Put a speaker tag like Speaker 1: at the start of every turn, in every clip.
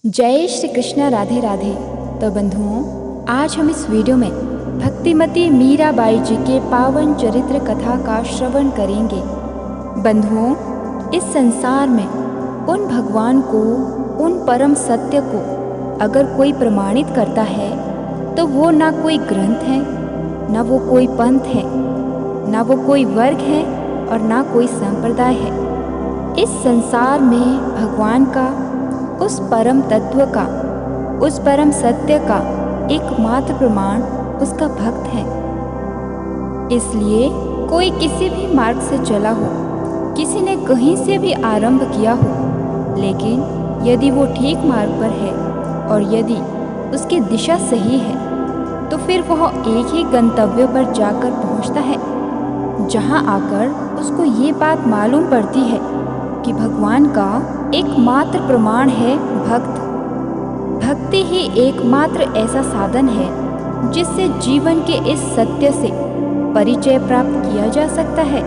Speaker 1: जय श्री कृष्ण, राधे राधे। तो बंधुओं, आज हम इस वीडियो में भक्तिमती मीराबाई जी के पावन चरित्र कथा का श्रवण करेंगे। बंधुओं, इस संसार में उन भगवान को, उन परम सत्य को अगर कोई प्रमाणित करता है तो वो ना कोई ग्रंथ है, ना वो कोई पंथ है, ना वो कोई वर्ग है और ना कोई संप्रदाय है। इस संसार में भगवान का, उस परम तत्व का, उस परम सत्य का एकमात्र प्रमाण उसका भक्त है। इसलिए कोई किसी भी मार्ग से चला हो, किसी ने कहीं से भी आरंभ किया हो, लेकिन यदि वो ठीक मार्ग पर है और यदि उसकी दिशा सही है तो फिर वह एक ही गंतव्य पर जाकर पहुंचता है, जहां आकर उसको ये बात मालूम पड़ती है कि भगवान का एकमात्र प्रमाण है भक्त। भक्ति ही एकमात्र ऐसा साधन है जिससे जीवन के इस सत्य से परिचय प्राप्त किया जा सकता है।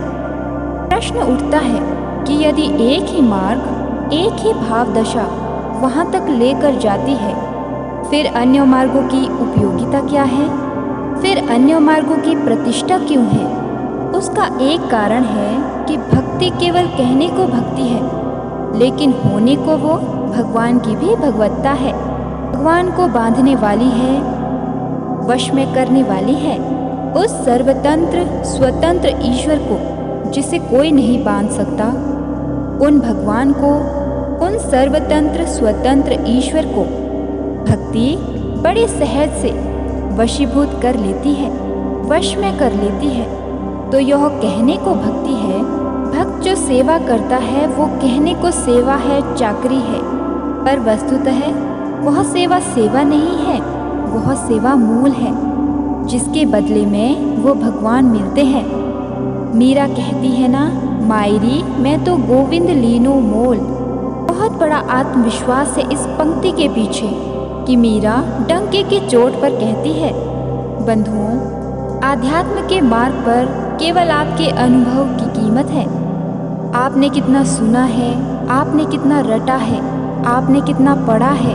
Speaker 1: प्रश्न उठता है कि यदि एक ही मार्ग, एक ही भाव दशा वहां तक लेकर जाती है, फिर अन्य मार्गों की उपयोगिता क्या है? फिर अन्य मार्गों की प्रतिष्ठा क्यों है? उसका एक कारण है कि भक्ति केवल कहने को भक्ति है, लेकिन होने को वो भगवान की भी भगवत्ता है। भगवान को बांधने वाली है, वश में करने वाली है। उस सर्वतंत्र स्वतंत्र ईश्वर को जिसे कोई नहीं बांध सकता, उन भगवान को, उन सर्वतंत्र स्वतंत्र ईश्वर को भक्ति बड़े सहज से वशीभूत कर लेती है, वश में कर लेती है। तो यह कहने को भक्ति है। भक्त जो सेवा करता है वो कहने को सेवा है, चाकरी है, पर वस्तुतः वह सेवा सेवा नहीं है, वह सेवा मूल है, जिसके बदले में वो भगवान मिलते हैं। मीरा कहती है ना, मायरी मैं तो गोविंद लीनो मोल। बहुत बड़ा आत्मविश्वास है इस पंक्ति के पीछे कि मीरा डंके की चोट पर कहती है। बंधुओं, आध्यात्म के मार्ग पर केवल आपके अनुभव की कीमत है। आपने कितना सुना है, आपने कितना रटा है, आपने कितना पढ़ा है,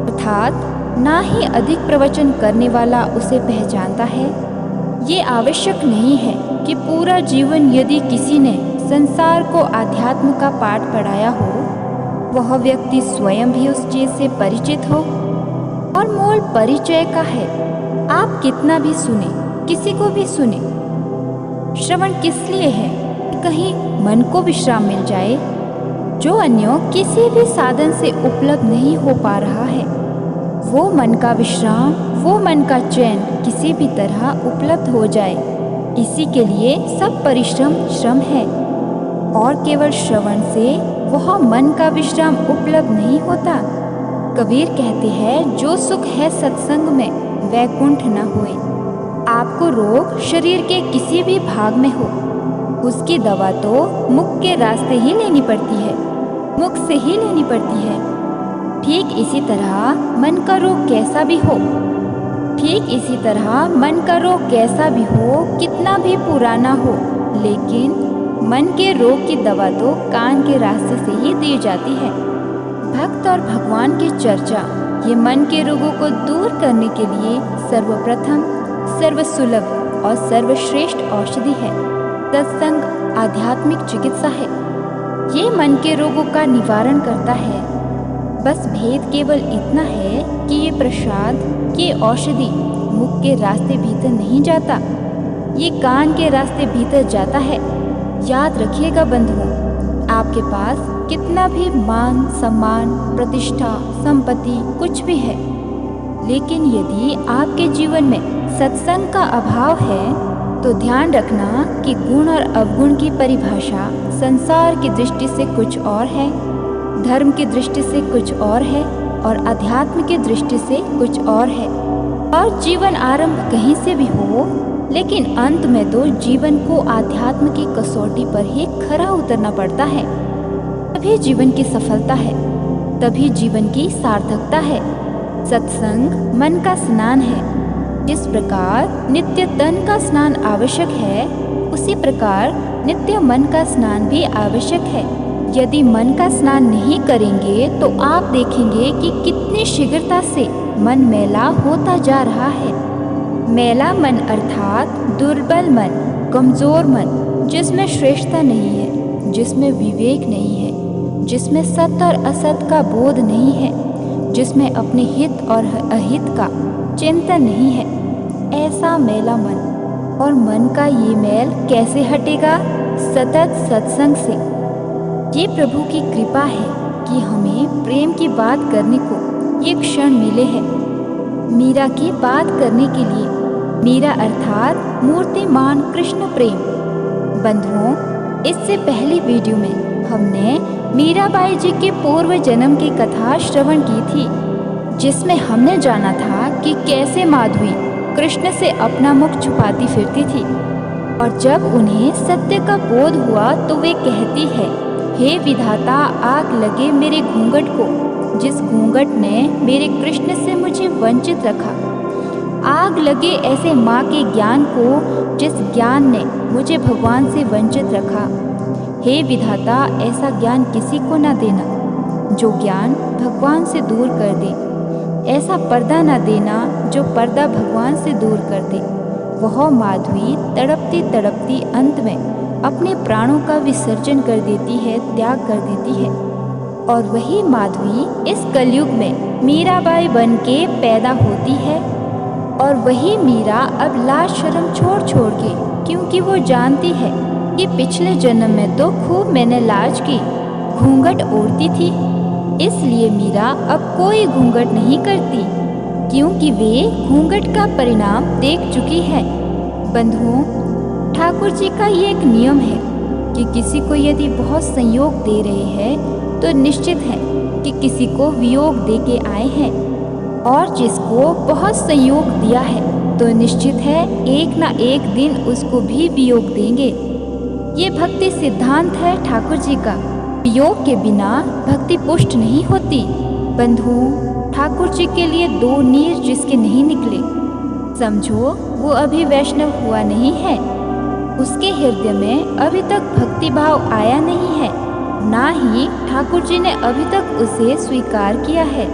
Speaker 1: अर्थात ना ही अधिक प्रवचन करने वाला उसे पहचानता है। ये आवश्यक नहीं है कि पूरा जीवन यदि किसी ने संसार को आध्यात्म का पाठ पढ़ाया हो, वह व्यक्ति स्वयं भी उस चीज से परिचित हो। और मूल परिचय का है, आप कितना भी सुने, किसी को भी सुने, श्रवण किस लिए है? कहीं मन को विश्राम मिल जाए, जो अन्यों किसी भी साधन से उपलब्ध नहीं हो पा रहा है। वो मन का विश्राम, वो मन का चैन किसी भी तरह उपलब्ध हो जाए, इसी के लिए सब परिश्रम श्रम है। और केवल श्रवण से वह मन का विश्राम उपलब्ध नहीं होता। कबीर कहते हैं, जो सुख है सत्संग में वैकुंठ न होए। आपको रोग शरीर के किसी भी भाग में हो, उसकी दवा तो मुख के रास्ते ही लेनी पड़ती है, मुख से ही लेनी पड़ती है। ठीक इसी तरह मन का रोग कैसा भी हो, ठीक इसी तरह मन का रोग कैसा भी हो, कितना भी पुराना हो, लेकिन मन के रोग की दवा तो कान के रास्ते से ही दी जाती है। भक्त और भगवान की चर्चा ये मन के रोगों को दूर करने के लिए सर्वप्रथम, सर्वसुलभ और सर्वश्रेष्ठ औषधि है। सत्संग आध्यात्मिक चिकित्सा है। ये मन के रोगों का निवारण करता है। बस भेद केवल इतना है कि ये प्रसाद, ये औषधि मुख के रास्ते भीतर नहीं जाता, ये कान के रास्ते भीतर जाता है। याद रखिएगा बंधुओं, आपके पास कितना भी मान सम्मान, प्रतिष्ठा, संपत्ति कुछ भी है, लेकिन यदि आपके जीवन में सत्संग का अभाव है तो ध्यान रखना कि गुण और अवगुण की परिभाषा संसार की दृष्टि से कुछ और है, धर्म की दृष्टि से कुछ और है और अध्यात्म की दृष्टि से कुछ और है। और जीवन आरंभ कहीं से भी हो, लेकिन अंत में तो जीवन को आध्यात्म की कसौटी पर ही खरा उतरना पड़ता है। तभी जीवन की सफलता है, तभी जीवन की सार्थकता है। सत्संग मन का स्नान है। जिस प्रकार नित्य तन का स्नान आवश्यक है, उसी प्रकार नित्य मन का स्नान भी आवश्यक है। यदि मन का स्नान नहीं करेंगे तो आप देखेंगे कि कितनी शीघ्रता से मन मैला होता जा रहा है। मैला मन अर्थात दुर्बल मन, कमजोर मन, जिसमें श्रेष्ठता नहीं है, जिसमें विवेक नहीं है, जिसमें सत्य और असत का बोध नहीं है, जिसमें अपने हित और अहित का चिंतन नहीं है, ऐसा मैला मन। और मन का ये मैल कैसे हटेगा? सतत सत्संग से। ये प्रभु की कृपा है कि हमें प्रेम की बात करने को ये क्षण मिले हैं। मीरा की बात करने के लिए, मीरा अर्थात मूर्तिमान कृष्ण प्रेम। बंधुओं, इससे पहली वीडियो में हमने मीराबाई जी के पूर्व जन्म की कथा श्रवण की थी, जिसमें हमने जाना था कि कैसे माधवी कृष्ण से अपना मुख छुपाती फिरती थी और जब उन्हें सत्य का बोध हुआ तो वे कहती है, हे विधाता, आग लगे मेरे घूंघट को, जिस घूंघट ने मेरे कृष्ण से मुझे वंचित रखा। आग लगे ऐसे माँ के ज्ञान को, जिस ज्ञान ने मुझे भगवान से वंचित रखा। हे विधाता, ऐसा ज्ञान किसी को न देना जो ज्ञान भगवान से दूर कर दे। ऐसा पर्दा न देना जो पर्दा भगवान से दूर कर दे। वह माधवी तड़पती तड़पती अंत में अपने प्राणों का विसर्जन कर देती है, त्याग कर देती है। और वही माधवी इस कलयुग में मीराबाई बन के पैदा होती है। और वही मीरा अब लाज शर्म छोड़ छोड़ के, क्योंकि वो जानती है कि पिछले जन्म में तो खूब मैंने लाज की, घूंघट ओढ़ती थी, इसलिए मीरा अब कोई घूंघट नहीं करती, क्योंकि वे घूंघट का परिणाम देख चुकी है। बंधुओं, ठाकुर जी का ये एक नियम है कि किसी को यदि बहुत संयोग दे रहे हैं तो निश्चित है कि किसी को वियोग दे के आए हैं, और जिसको बहुत संयोग दिया है तो निश्चित है एक ना एक दिन उसको भी वियोग देंगे। ये भक्ति सिद्धांत है ठाकुर जी का। वियोग के बिना भक्ति पुष्ट नहीं होती। बंधुओं, ठाकुर जी के लिए दो नीर जिसके नहीं निकले, समझो वो अभी वैष्णव हुआ नहीं है, उसके हृदय में अभी तक भक्ति भाव आया नहीं है, ना ही ठाकुर जी ने अभी तक उसे स्वीकार किया है।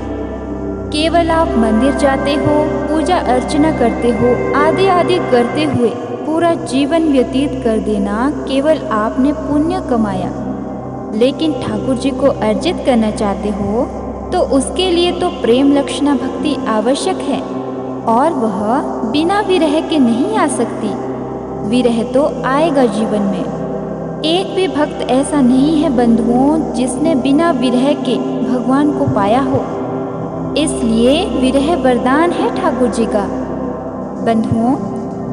Speaker 1: केवल आप मंदिर जाते हो, पूजा अर्चना करते हो, आदि आदि करते हुए पूरा जीवन व्यतीत कर देना, केवल आपने पुण्य कमाया। लेकिन ठाकुर जी को अर्जित करना चाहते हो तो उसके लिए तो प्रेम लक्षणा भक्ति आवश्यक है, और वह बिना विरह के नहीं आ सकती। विरह तो आएगा जीवन में। एक भी भक्त ऐसा नहीं है बंधुओं जिसने बिना विरह के भगवान को पाया हो, इसलिए विरह वरदान है ठाकुर जी का। बंधुओं,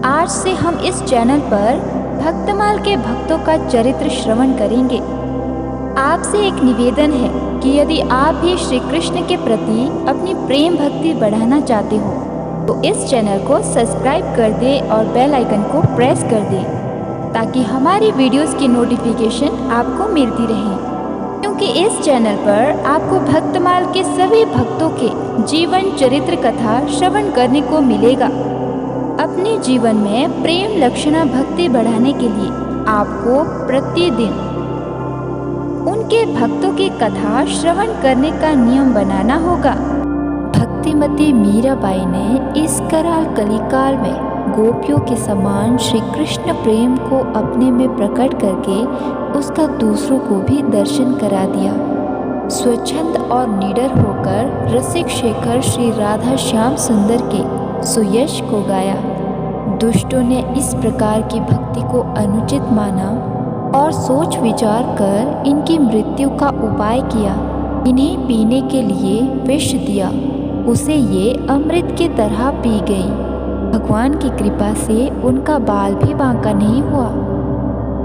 Speaker 1: आज से हम इस चैनल पर भक्तमाल के भक्तों का चरित्र श्रवण करेंगे। आपसे एक निवेदन है कि यदि आप भी श्री कृष्ण के प्रति अपनी प्रेम भक्ति बढ़ाना चाहते हो तो इस चैनल को सब्सक्राइब कर दे और बेल आइकन को प्रेस कर दे, ताकि हमारी वीडियोस की नोटिफिकेशन आपको मिलती रहे, क्योंकि इस चैनल पर आपको भक्तमाल के सभी भक्तों के जीवन चरित्र कथा श्रवण करने को मिलेगा। अपने जीवन में प्रेम लक्षणा भक्ति बढ़ाने के लिए आपको प्रतिदिन उनके भक्तों की कथा श्रवण करने का नियम बनाना होगा। भक्तिमती मीराबाई ने इस कराल कलिकाल में गोपियों के समान श्री कृष्ण प्रेम को अपने में प्रकट करके उसका दूसरों को भी दर्शन करा दिया। स्वच्छंद और निडर होकर रसिक शेखर श्री राधा श्याम सुंदर के सुयश को गाया। दुष्टों ने इस प्रकार की भक्ति को अनुचित माना और सोच विचार कर इनकी मृत्यु का उपाय किया। इन्हें पीने के लिए विष दिया, उसे ये अमृत की तरह पी गई। भगवान की कृपा से उनका बाल भी बांका नहीं हुआ।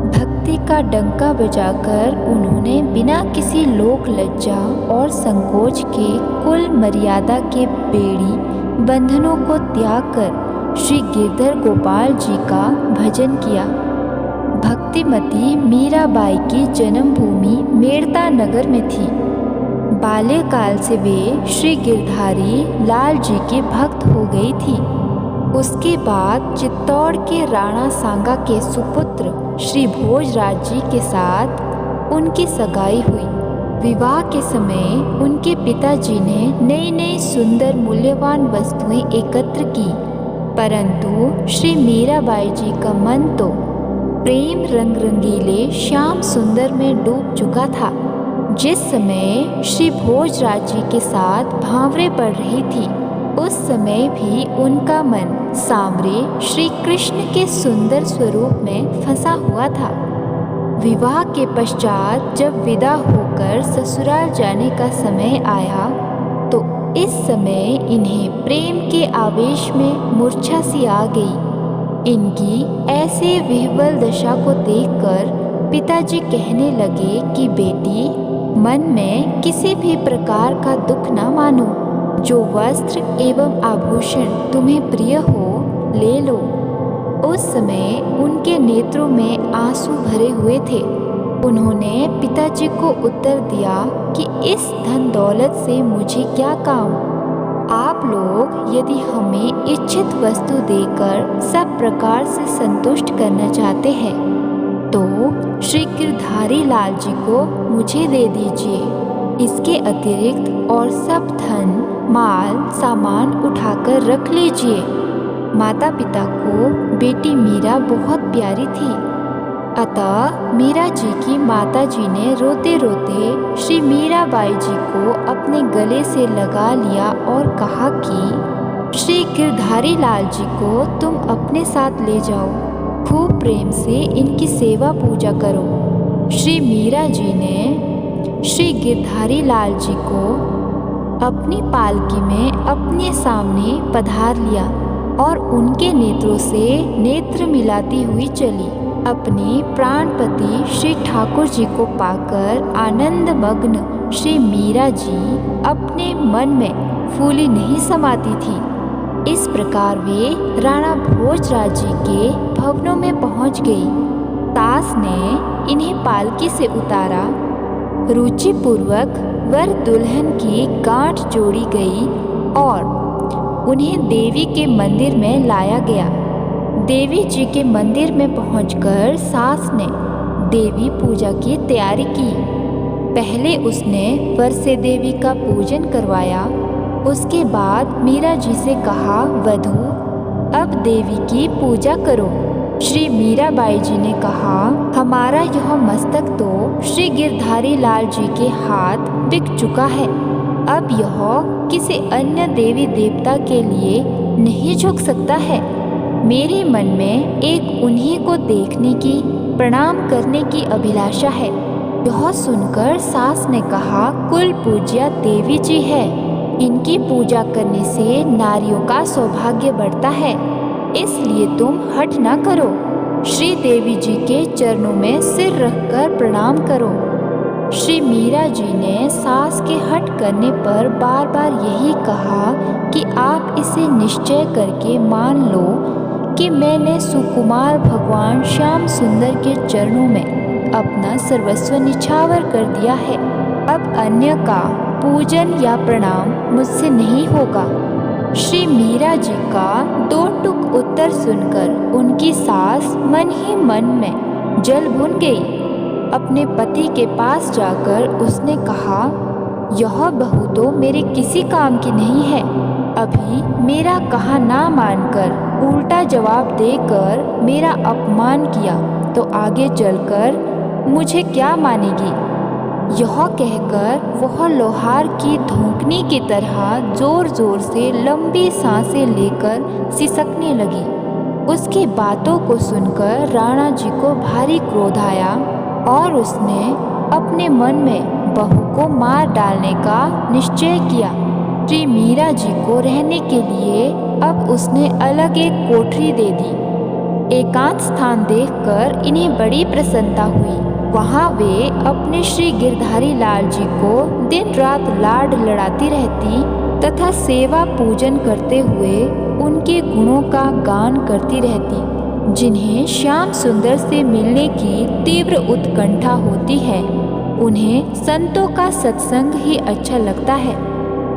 Speaker 1: भक्ति का डंका बजाकर उन्होंने बिना किसी लोक लज्जा और संकोच के कुल मर्यादा के बेड़ी बंधनों को त्याग कर श्री गिरधर गोपाल जी का भजन किया। भक्तिमती मीराबाई की जन्मभूमि मेड़ता नगर में थी। बाल्यकाल से वे श्री गिरधारी लाल जी के भक्त हो गई थी। उसके बाद चित्तौड़ के राणा सांगा के सुपुत्र श्री भोजराज जी के साथ उनकी सगाई हुई। विवाह के समय उनके पिताजी ने नई नई सुंदर मूल्यवान वस्तुएं एकत्र की, परंतु श्री मीराबाई जी का मन तो प्रेम रंग रंगीले श्याम सुंदर में डूब चुका था। जिस समय श्री भोजराज जी के साथ भांवरे पड़ रही थी, उस समय भी उनका मन सांवरे श्री कृष्ण के सुंदर स्वरूप में फंसा हुआ था। विवाह के पश्चात जब विदा होकर ससुराल जाने का समय आया, तो इस समय इन्हें प्रेम के आवेश में मूर्छा सी आ गई। इनकी ऐसे विह्वल दशा को देखकर पिताजी कहने लगे कि बेटी, मन में किसी भी प्रकार का दुख न मानो। जो वस्त्र एवं आभूषण तुम्हें प्रिय हो, ले लो। उस समय उनके नेत्रों में आंसू भरे हुए थे। उन्होंने पिताजी को उत्तर दिया कि इस धन दौलत से मुझे क्या काम। आप लोग यदि हमें इच्छित वस्तु देकर सब प्रकार से संतुष्ट करना चाहते हैं, तो श्री गिरधारी लाल जी को मुझे दे दीजिए। इसके अतिरिक्त और सब धन माल सामान उठाकर रख लीजिए। माता पिता को बेटी मीरा बहुत प्यारी थी, अतः मीरा जी की माता जी ने रोते रोते श्री मीराबाई जी को अपने गले से लगा लिया और कहा कि श्री गिरधारी लाल जी को तुम अपने साथ ले जाओ, खूब प्रेम से इनकी सेवा पूजा करो। श्री मीरा जी ने श्री गिरधारी लाल जी को अपनी पालकी में अपने सामने पधार लिया और उनके नेत्रों से नेत्र मिलाती हुई चली। अपने प्राणपति श्री ठाकुर जी को पाकर आनंद मग्न श्री मीरा जी अपने मन में फूली नहीं समाती थी। इस प्रकार वे राणा भोजराज जी के भवनों में पहुंच गई। सास ने इन्हें पालकी से उतारा। रुचिपूर्वक वर दुल्हन की गांठ जोड़ी गई और उन्हें देवी के मंदिर में लाया गया। देवी जी के मंदिर में पहुंचकर सास ने देवी पूजा की तैयारी की। पहले उसने वर्षे देवी का पूजन करवाया। उसके बाद मीरा जी से कहा, वधू अब देवी की पूजा करो। श्री मीराबाई जी ने कहा, हमारा यह मस्तक तो श्री गिरधारी लाल जी के हाथ बिक चुका है। अब यह किसी अन्य देवी देवता के लिए नहीं झुक सकता है। मेरे मन में एक उन्हीं को देखने की, प्रणाम करने की अभिलाषा है। यह सुनकर सास ने कहा, कुल पूज्या देवी जी है, इनकी पूजा करने से नारियों का सौभाग्य बढ़ता है, इसलिए तुम हठ ना करो। श्री देवी जी के चरणों में सिर रखकर प्रणाम करो। श्री मीरा जी ने सास के हठ करने पर बार बार यही कहा कि आप इसे निश्चय करके मान लो कि मैंने सुकुमार भगवान श्याम सुंदर के चरणों में अपना सर्वस्व निछावर कर दिया है। अब अन्य का पूजन या प्रणाम मुझसे नहीं होगा। श्री मीरा जी का दो टुक उत्तर सुनकर उनकी सास मन ही मन में जल भुन गई। अपने पति के पास जाकर उसने कहा, यह बहू तो मेरे किसी काम की नहीं है। अभी मेरा कहा ना मानकर उल्टा जवाब देकर मेरा अपमान किया तो आगे चलकर मुझे क्या मानेगी। यह कहकर वह लोहार की धोंकनी की तरह जोर जोर से लंबी सांसें लेकर सिसकने लगी। उसकी बातों को सुनकर राणा जी को भारी क्रोध आया और उसने अपने मन में बहू को मार डालने का निश्चय किया। श्री मीरा जी को रहने के लिए अब उसने अलग एक कोठरी दे दी। एकांत स्थान देखकर इन्हें बड़ी प्रसन्नता हुई। वहाँ वे अपने श्री गिरधारी लाल जी को दिन रात लाड लड़ाती रहती तथा सेवा पूजन करते हुए उनके गुणों का गान करती रहती। जिन्हें श्याम सुंदर से मिलने की तीव्र उत्कंठा होती है, उन्हें संतों का सत्संग ही अच्छा लगता है।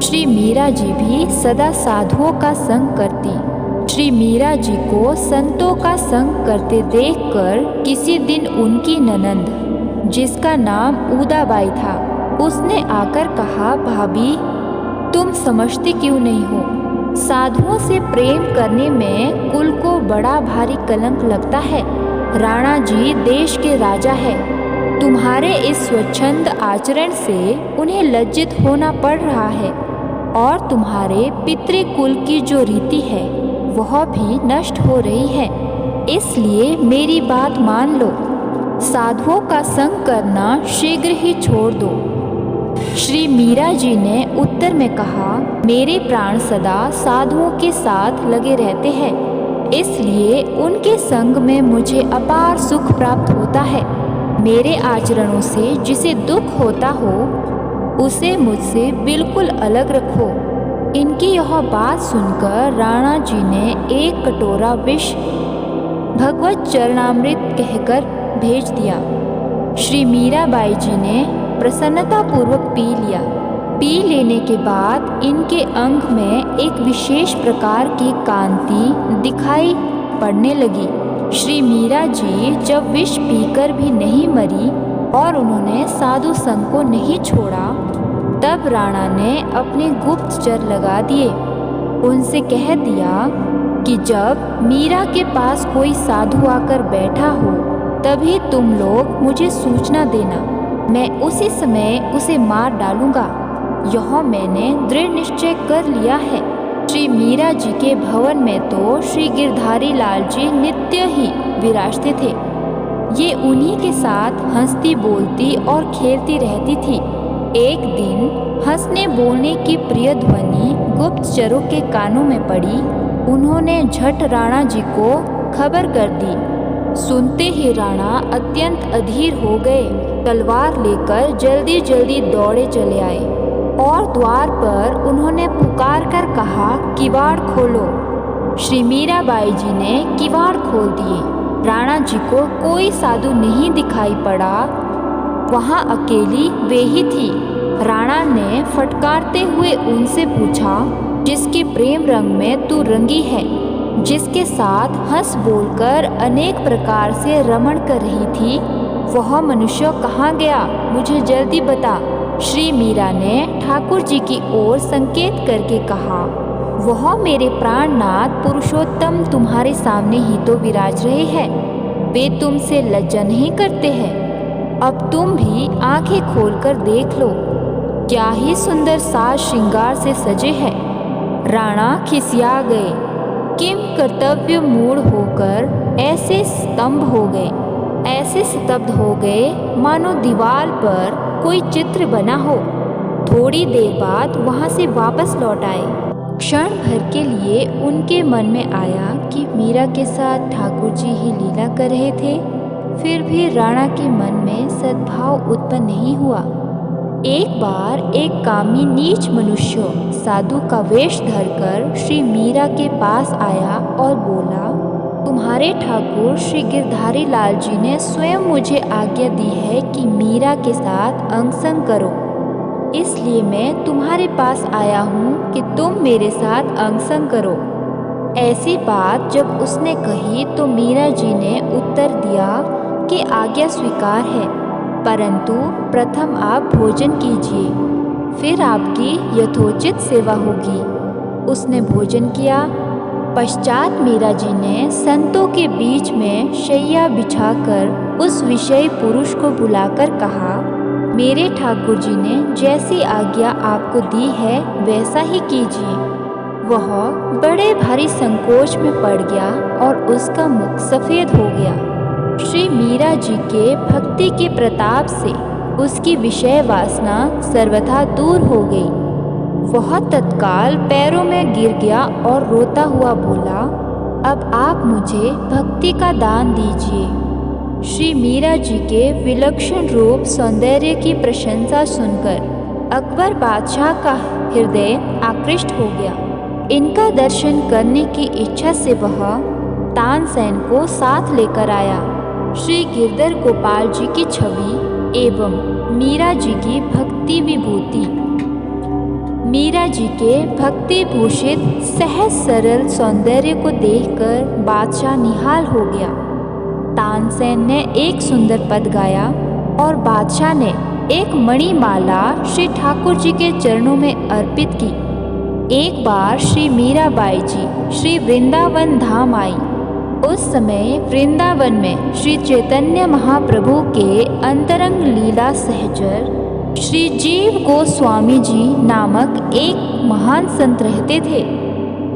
Speaker 1: श्री मीरा जी भी सदा साधुओं का संग करती। श्री मीरा जी को संतों का संग करते देखकर किसी दिन उनकी ननंद जिसका नाम उदाबाई था। उसने आकर कहा, भाभी तुम समझती क्यों नहीं हो? साधुओं से प्रेम करने में कुल को बड़ा भारी कलंक लगता है। राणा जी देश के राजा है। तुम्हारे इस स्वच्छंद आचरण से उन्हें लज्जित होना पड़ रहा है और तुम्हारे पितृकुल की जो रीति है वह भी नष्ट हो रही है। इसलिए मेरी बात मान लो, साधुओं का संग करना शीघ्र ही छोड़ दो। श्री मीरा जी ने उत्तर में कहा, मेरे प्राण सदा साधुओं के साथ लगे रहते हैं, इसलिए उनके संग में मुझे अपार सुख प्राप्त होता है। मेरे आचरणों से जिसे दुख होता हो उसे मुझसे बिल्कुल अलग रखो। इनकी यह बात सुनकर राणा जी ने एक कटोरा विष भगवत चरणामृत कहकर भेज दिया। श्री मीराबाई जी ने प्रसन्नतापूर्वक पी लिया। पी लेने के बाद इनके अंग में एक विशेष प्रकार की कांति दिखाई पड़ने लगी। श्री मीरा जी जब विष पीकर भी नहीं मरी और उन्होंने साधु संग को नहीं छोड़ा, तब राणा ने अपने गुप्तचर लगा दिए। उनसे कह दिया कि जब मीरा के पास कोई साधु आकर बैठा हो तभी तुम लोग मुझे सूचना देना, मैं उसी समय उसे मार डालूंगा। यह मैंने दृढ़ निश्चय कर लिया है। श्री मीरा जी के भवन में तो श्री गिरधारी लाल जी नित्य ही विराजते थे। ये उन्हीं के साथ हंसती बोलती और खेलती रहती थी। एक दिन हंसने बोलने की प्रिय ध्वनि गुप्तचरों के कानों में पड़ी। उन्होंने झट राणा जी को खबर कर दी। सुनते ही राणा अत्यंत अधीर हो गए। तलवार लेकर जल्दी जल्दी दौड़े चले आए और द्वार पर उन्होंने पुकार कर कहा, किवाड़ खोलो। श्री मीराबाई जी ने किवाड़ खोल दिए। राणा जी को कोई साधु नहीं दिखाई पड़ा, वहाँ अकेली वे ही थी। राणा ने फटकारते हुए उनसे पूछा, जिसके प्रेम रंग में तू रंगी है, जिसके साथ हंस बोलकर अनेक प्रकार से रमण कर रही थी, वह मनुष्य कहाँ गया? मुझे जल्दी बता। श्री मीरा ने ठाकुर जी की ओर संकेत करके कहा, वह मेरे प्राणनाथ पुरुषोत्तम तुम्हारे सामने ही तो विराज रहे हैं। वे तुमसे लज्जा नहीं करते हैं। अब तुम भी आंखें खोलकर देख लो, क्या ही सुंदर साज श्रृंगार से सजे हैं। राणा खिसिया गए। किम कर्तव्य मूढ़ होकर ऐसे स्तंभ हो गए, ऐसे स्तब्ध हो गए मानो दीवार पर कोई चित्र बना हो। थोड़ी देर बाद वहाँ से वापस लौट आए। क्षण भर के लिए उनके मन में आया कि मीरा के साथ ठाकुर जी ही लीला कर रहे थे। फिर भी राणा के मन में सद्भाव उत्पन्न नहीं हुआ। एक बार एक कामी नीच मनुष्य साधु का वेश धरकर श्री मीरा के पास आया और बोला, तुम्हारे ठाकुर श्री गिरधारी लाल जी ने स्वयं मुझे आज्ञा दी है कि मीरा के साथ अंगसंग करो, इसलिए मैं तुम्हारे पास आया हूँ कि तुम मेरे साथ अंगसंग करो। ऐसी बात जब उसने कही तो मीरा जी ने उत्तर दिया कि आज्ञा स्वीकार है, परंतु प्रथम आप भोजन कीजिए, फिर आपकी यथोचित सेवा होगी। उसने भोजन किया। पश्चात मीरा जी ने संतों के बीच में शैया बिछाकर उस विषयी पुरुष को बुलाकर कहा, मेरे ठाकुर जी ने जैसी आज्ञा आपको दी है वैसा ही कीजिए। वह बड़े भारी संकोच में पड़ गया और उसका मुख सफ़ेद हो गया। श्री मीरा जी के भक्ति के प्रताप से उसकी विषय वासना सर्वथा दूर हो गई। वह तत्काल पैरों में गिर गया और रोता हुआ बोला, अब आप मुझे भक्ति का दान दीजिए। श्री मीरा जी के विलक्षण रूप सौंदर्य की प्रशंसा सुनकर अकबर बादशाह का हृदय आकृष्ट हो गया। इनका दर्शन करने की इच्छा से वह तानसेन को साथ लेकर आया। श्री गिरधर गोपाल जी की छवि एवं मीरा जी की भक्ति विभूति, मीरा जी के भक्ति भूषित सहज सरल सौंदर्य को देखकर बादशाह निहाल हो गया। तानसेन ने एक सुंदर पद गाया और बादशाह ने एक मणिमाला श्री ठाकुर जी के चरणों में अर्पित की। एक बार श्री मीराबाई जी श्री वृंदावन धाम आई। उस समय वृंदावन में श्री चैतन्य महाप्रभु के अंतरंग लीला सहचर श्री जीव गोस्वामी जी नामक एक महान संत रहते थे।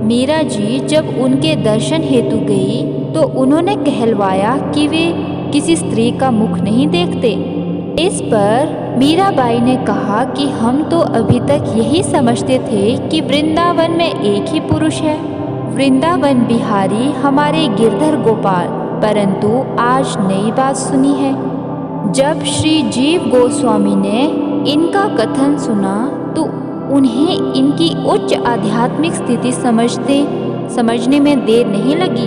Speaker 1: मीरा जी जब उनके दर्शन हेतु गई तो उन्होंने कहलवाया कि वे किसी स्त्री का मुख नहीं देखते। इस पर मीराबाई ने कहा कि हम तो अभी तक यही समझते थे कि वृंदावन में एक ही पुरुष है, वृंदावन बिहारी हमारे गिरधर गोपाल, परंतु आज नई बात सुनी है। जब श्री जीव गोस्वामी ने इनका कथन सुना तो उन्हें इनकी उच्च आध्यात्मिक स्थिति समझने में देर नहीं लगी।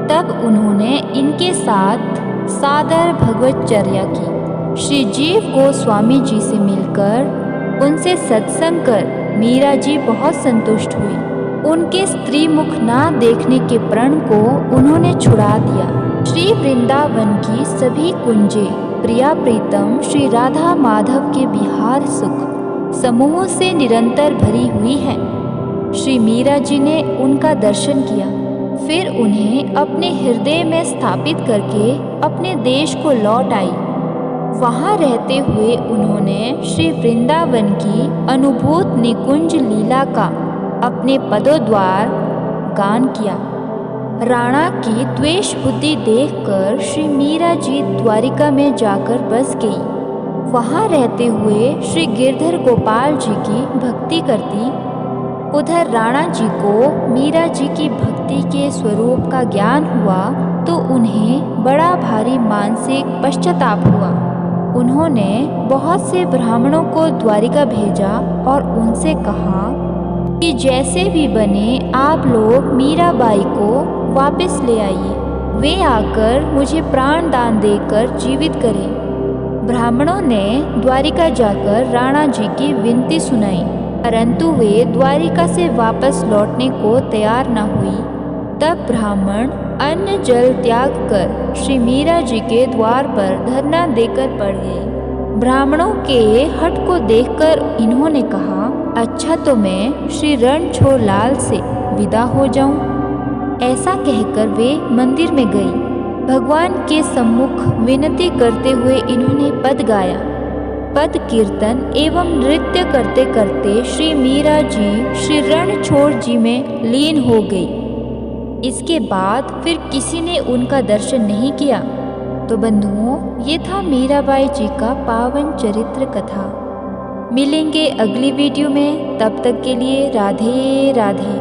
Speaker 1: तब उन्होंने इनके साथ सादर भगवतचर्या की। श्री जीव गोस्वामी जी से मिलकर उनसे सत्संग कर मीरा जी बहुत संतुष्ट हुई। उनके स्त्री मुख ना देखने के प्रण को उन्होंने छुड़ा दिया। श्री वृंदावन की सभी कुंजे प्रिया प्रीतम श्री राधा माधव के बिहार सुख समूह से निरंतर भरी हुई है। श्री मीरा जी ने उनका दर्शन किया, फिर उन्हें अपने हृदय में स्थापित करके अपने देश को लौट आई। वहाँ रहते हुए उन्होंने श्री वृंदावन की अनुभूत निकुंज लीला का अपने पदोद्वार गान किया। राणा की द्वेष बुद्धि देखकर श्री मीरा जी द्वारिका में जाकर बस गई। वहाँ रहते हुए श्री गिरधर गोपाल जी की भक्ति करती। उधर राणा जी को मीरा जी की भक्ति के स्वरूप का ज्ञान हुआ तो उन्हें बड़ा भारी मानसिक पश्चाताप हुआ। उन्होंने बहुत से ब्राह्मणों को द्वारिका भेजा और उनसे कहा कि जैसे भी बने आप लोग मीराबाई को वापस ले आइए, वे आकर मुझे प्राण दान देकर जीवित करें। ब्राह्मणों ने द्वारिका जाकर राणा जी की विनती सुनाई, परंतु वे द्वारिका से वापस लौटने को तैयार न हुई। तब ब्राह्मण अन्न जल त्याग कर श्री मीरा जी के द्वार पर धरना देकर पड़ गए। ब्राह्मणों के हठ को देखकर इन्होंने कहा, अच्छा तो मैं श्री रणछोड़ लाल से विदा हो जाऊं। ऐसा कहकर वे मंदिर में गई। भगवान के सम्मुख विनती करते हुए इन्होंने पद गाया। पद कीर्तन एवं नृत्य करते करते श्री मीरा जी श्री रणछोड़ जी में लीन हो गई। इसके बाद फिर किसी ने उनका दर्शन नहीं किया। तो बंधुओं, ये था मीराबाई जी का पावन चरित्र कथा। मिलेंगे अगली वीडियो में, तब तक के लिए राधे राधे।